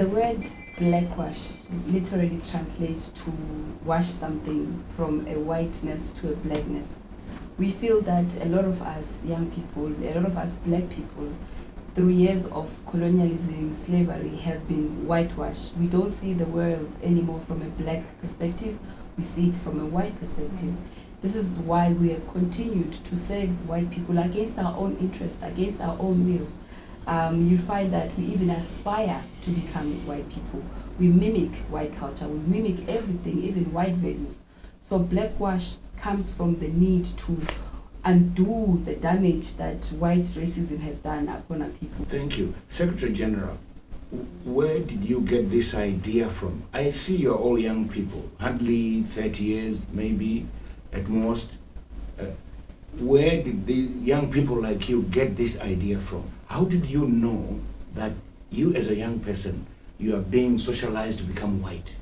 The word blackwash literally translates to wash something from a whiteness to a blackness. We feel that a lot of us young people, a lot of us black people, through years of colonialism, slavery, have been whitewashed. We don't see the world anymore from a black perspective, we see it from a white perspective. This is why we have continued to serve white people against our own interest, against our own will. You find that we even aspire to become white people. We mimic white culture, we mimic everything, even white values. So blackwash comes from the need to undo the damage that white racism has done upon our people. Thank you. Secretary General, where did you get this idea from? I see you're all young people, hardly 30 years, maybe at most. Where did the young people like you get this idea from? How did you know that you as a young person, you are being socialized to become white?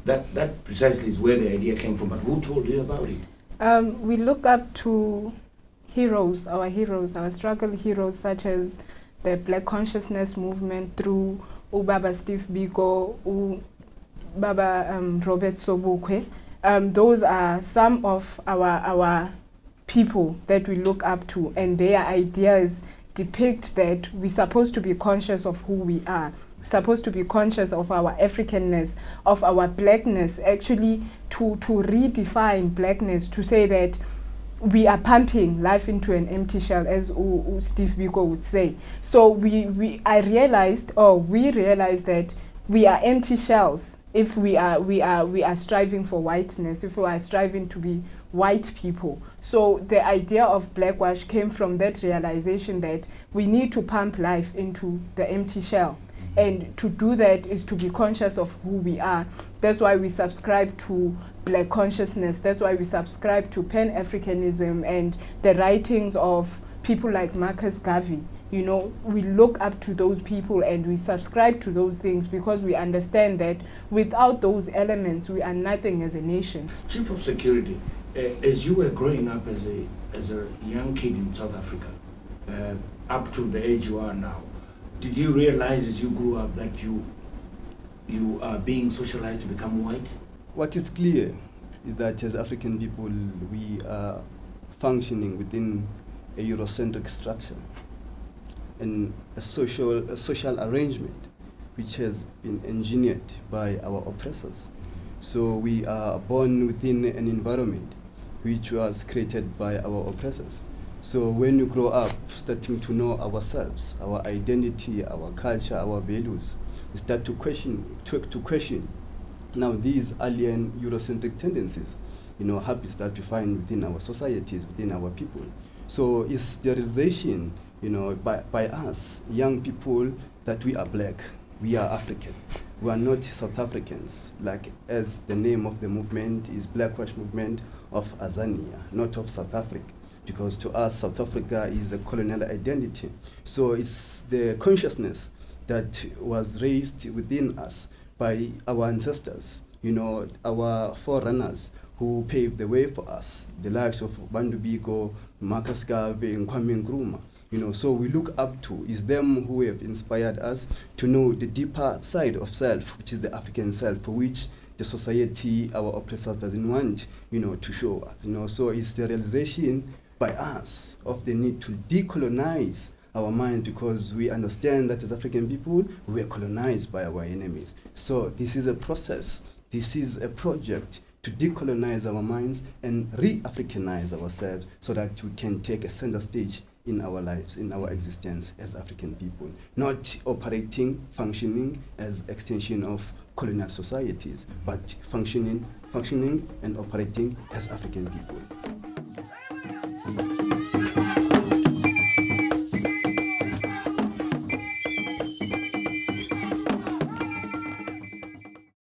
That precisely is where the idea came from, but who told you about it? We look up to heroes, our struggle heroes, such as the Black Consciousness movement through Baba Steve Biko, Baba Robert Sobukwe. Those are some of our people that we look up to, and their ideas depict that we're supposed to be conscious of who we are. We're supposed to be conscious of our Africanness, of our blackness, actually to redefine blackness, to say that we are pumping life into an empty shell, as Steve Biko would say. So we realized that we are empty shells if we are striving for whiteness, if we are striving to be white people. So the idea of blackwash came from that realization that we need to pump life into the empty shell. And to do that is to be conscious of who we are. That's why we subscribe to Black consciousness. That's why we subscribe to Pan-Africanism and the writings of people like Marcus Garvey. You know, we look up to those people and we subscribe to those things because we understand that without those elements, we are nothing as a nation. Chief of Security, as you were growing up as a young kid in South Africa, up to the age you are now, did you realize as you grew up that you are being socialized to become white? What is clear is that as African people, we are functioning within a Eurocentric structure and a social arrangement which has been engineered by our oppressors. So we are born within an environment which was created by our oppressors. So when you grow up starting to know ourselves, our identity, our culture, our values, we start to question now these alien Eurocentric tendencies, habits that we find within our societies, within our people. So it's the realization, by us, young people, that we are black, we are Africans. We are not South Africans, like as the name of the movement is Blackwash movement of Azania, not of South Africa. Because to us, South Africa is a colonial identity. So it's the consciousness that was raised within us by our ancestors, our forerunners who paved the way for us, the likes of Bantu Biko, Marcus Garvey, and Kwame Nkrumah. So we look up to is them who have inspired us to know the deeper side of self, which is the African self, for which the society, our oppressors, doesn't want, to show us. So it's the realization by us of the need to decolonize our mind, because we understand that as African people, we are colonized by our enemies. So this is a process, this is a project to decolonize our minds and re-Africanize ourselves so that we can take a center stage in our lives, in our existence as African people, not functioning as extension of colonial societies, but functioning and operating as African people.